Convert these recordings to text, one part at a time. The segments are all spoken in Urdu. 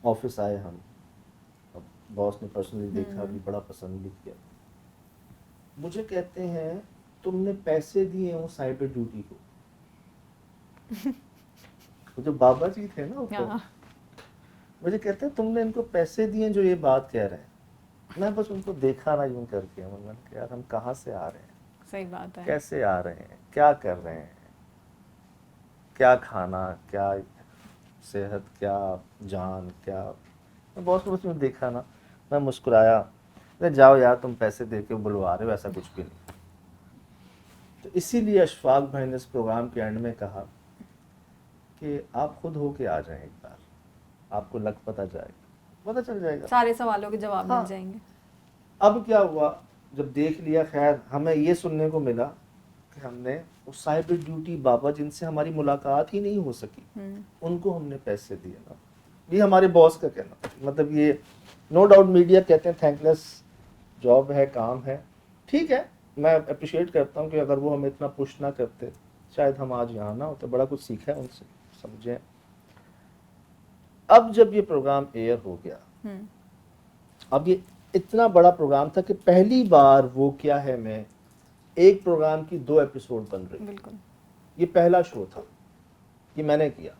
آفس آئے ہم, اب باس نے پرسنلی دیکھا بھی, بڑا پسند بھی کیا. مجھے کہتے ہیں تم نے پیسے دیے ہوں سائبر ڈیوٹی کو. جو بابا جی تھے نا اوپر, مجھے کہتے ہیں تم نے ان کو پیسے دیے جو یہ بات کہہ رہے ہیں. میں بس ان کو دیکھا نا یوں کر کے, میں نے کہا یار ہم کہاں سے آ رہے ہیں, صحیح بات ہے, کیسے آ رہے ہیں, کیا کر رہے ہیں, کیا کھانا, کیا صحت, کیا جان, کیا. میں باس کو بس یوں دیکھا نا, میں مسکرایا, جاؤ یار تم پیسے دے کے بلوا رہے ہو, ایسا کچھ بھی نہیں. تو اسی لیے اشفاق بھائی نے اس پروگرام کے اینڈ میں کہا کہ آپ خود ہو کے آ جائیں ایک بار, آپ کو لگ پتہ جائے گا, پتہ چل جائے گا, سارے سوالوں کے جواب ہاں. مل جائیں گے. اب کیا ہوا جب دیکھ لیا, خیر ہمیں یہ سننے کو ملا کہ ہم نے اس سائبر ڈیوٹی بابا جن سے ہماری ملاقات ہی نہیں ہو سکی, ان کو ہم نے پیسے دیے نا. یہ ہمارے باس کا کہنا, مطلب یہ نو ڈاؤٹ میڈیا کہتے ہیں تھینک لیس جاب ہے, کام ہے, ٹھیک ہے, میں اپریشیٹ کرتا ہوں کہ اگر وہ ہمیں اتنا پش نہ کرتے شاید ہم آج یہاں نہ ہوتے. بڑا کچھ سیکھا ہے ان سے, سمجھیں. اب جب یہ پروگرام ایئر ہو گیا, اب یہ اتنا بڑا پروگرام تھا کہ پہلی بار وہ کیا ہے, میں ایک پروگرام کی 2 ایپیسوڈ بن رہی. بالکل, یہ پہلا شو تھا, یہ میں نے کیا.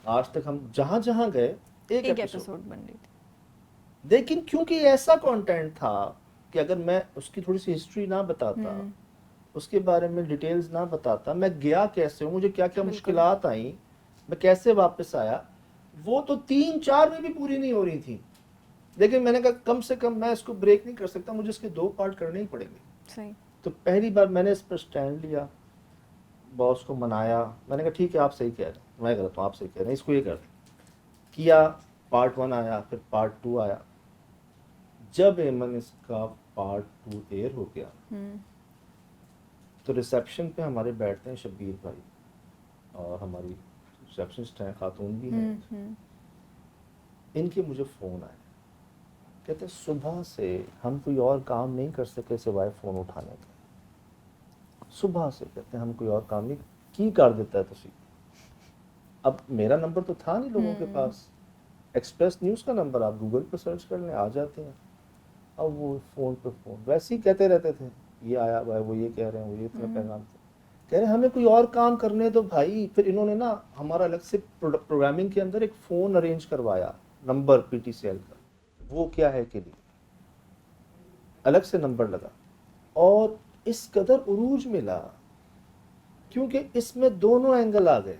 آج تک ہم جہاں جہاں گئے ایک ایپیسوڈ بن رہی تھی. لیکن کیونکہ ایسا کانٹینٹ تھا کہ اگر میں اس کی تھوڑی سی ہسٹری نہ بتاتا, اس کے بارے میں ڈیٹیلز نہ بتاتا, میں گیا کیسے ہوں, مجھے کیا کیا مشکلات آئیں, میں کیسے واپس آیا, وہ تو 3-4 میں بھی پوری نہیں ہو رہی تھی. لیکن میں نے کہا کم سے کم میں اس کو بریک نہیں کر سکتا, مجھے اس کے 2 پارٹ کرنے ہی پڑیں گے. صحیح. تو پہلی بار میں نے اس پر سٹینڈ لیا, باس کو منایا, میں نے کہا ٹھیک ہے آپ صحیح کہہ رہے ہیں, میں غلط ہوں, آپ صحیح کہہ رہے ہیں, اس کو یہ کر دیں. کیا, پارٹ 1 آیا, پھر پارٹ 2 آیا. جب ایمن اس کا پارٹ 2 ایئر ہو گیا تو ریسیپشن پہ ہمارے بیٹھتے ہیں شبیر بھائی, اور ہماری ریسیپشنسٹ ہیں, خاتون بھی ہیں. ان کے مجھے فون آئے, کہتے صبح سے ہم کوئی اور کام نہیں کر سکے سوائے فون اٹھانے کا. صبح سے کہتے ہیں ہم کوئی اور کام نہیں کی کر دیتا ہے تسی. اب میرا نمبر تو تھا نہیں لوگوں کے پاس, ایکسپریس نیوز کا نمبر آپ گوگل پہ سرچ کر لیں, آ جاتے ہیں. اب وہ فون پہ فون ویسے ہی کہتے رہتے تھے, یہ آیا بھائی, وہ یہ کہہ رہے ہیں, وہ یہ اتنا پیغام تھا, کہہ رہے ہیں ہمیں کوئی اور کام کرنے دو بھائی. پھر انہوں نے نا ہمارا الگ سے پروگرامنگ کے اندر ایک فون ارینج کروایا, number P T C L کا, وہ کیا ہے کہ نہیں, الگ سے نمبر لگا. اور اس قدر عروج ملا کیونکہ اس میں دونوں اینگل آ گئے,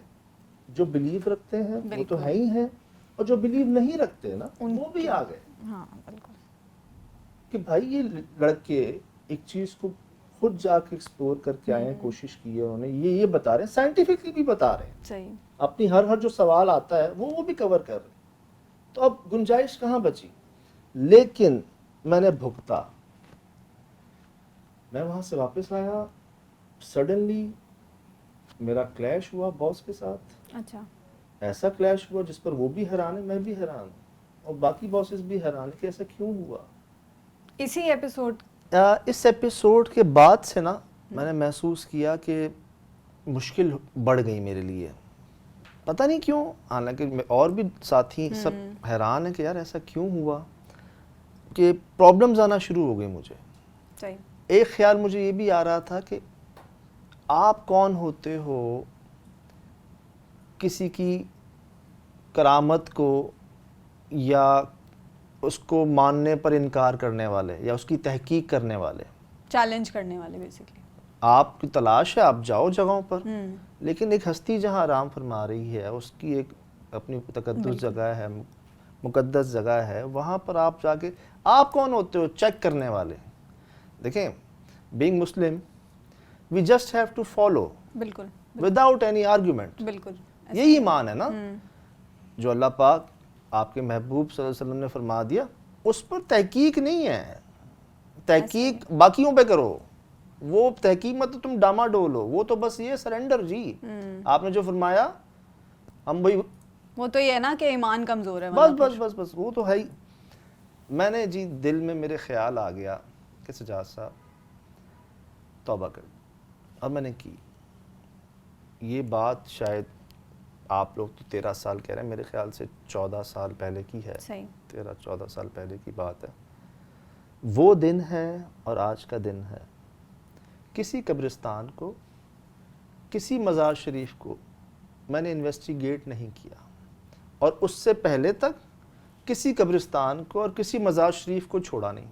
جو بلیو رکھتے ہیں وہ تو ہے ہی ہیں, اور جو بلیو نہیں رکھتے نا وہ بھی آ گئے. ہاں بالکل, کہ بھائی یہ لڑکے ایک چیز کو خود جا کے ایکسپلور کر کے آئے ہیں, کوشش کی ہے انہوں نے, یہ بتا رہے ہیں, سائنٹیفکلی بھی بتا رہے ہیں. صحیح. اپنی ہر جو سوال آتا ہے وہ بھی کور کر رہے ہیں. تو اب گنجائش کہاں بچی. لیکن میں نے بھگتا, میں وہاں سے واپس آیا, سڈنلی میرا کلیش ہوا باس کے ساتھ. اچھا. ایسا کلیش ہوا جس پر وہ بھی حیران ہے, میں بھی حیران ہوں, اور باقی باسز بھی حیران ہیں کہ ایسا کیوں ہوا. اسی ایپیسوڈ, اس ایپیسوڈ کے بعد سے نا میں نے محسوس کیا کہ مشکل بڑھ گئی میرے لیے, پتہ نہیں کیوں. حالانکہ اور بھی ساتھی سب حیران ہیں کہ یار ایسا کیوں ہوا, کہ پرابلمز آنا شروع ہو گئی مجھے. صحیح. ایک خیال مجھے یہ بھی آ رہا تھا کہ آپ کون ہوتے ہو کسی کی کرامت کو یا اس کو ماننے پر انکار کرنے والے, یا اس کی تحقیق کرنے والے, چیلنج کرنے والے بیسکلی. آپ کی تلاش ہے, آپ جاؤ جگہوں پر, لیکن ایک ہستی جہاں آرام فرما رہی ہے, اس کی ایک اپنی تقدس جگہ ہے, مقدس جگہ ہے, وہاں پر آپ جا کے آپ کون ہوتے ہو چیک کرنے والے. دیکھیں, being Muslim we just have to follow بالکل وداؤٹ اینی آرگیومنٹ. بالکل, یہی ایمان ہے نا جو اللہ پاک آپ کے محبوب صلی اللہ علیہ وسلم نے فرما دیا, اس پر تحقیق نہیں ہے. تحقیق باقیوں پہ کرو, وہ تحقیق مت تم ڈاما ڈول ہو, وہ تو بس یہ سرنڈر جی, آپ نے جو فرمایا ہم وہی, وہ تو یہ ہے نا کہ ایمان کمزور ہے, بس بس بس بس وہ تو ہے ہی. میں نے جی دل میں میرے خیال آ گیا کہ سجاد صاحب توبہ کر, اب میں نے کی. یہ بات شاید آپ لوگ تو 13 سال کہہ رہے ہیں, میرے خیال سے 14 سال پہلے کی ہے, صحیح. 13-14 سال پہلے کی بات ہے. وہ دن ہے اور آج کا دن ہے. کسی قبرستان کو, کسی مزار شریف کو میں نے انویسٹیگیٹ نہیں کیا, اور اس سے پہلے تک کسی قبرستان کو اور کسی مزار شریف کو چھوڑا نہیں.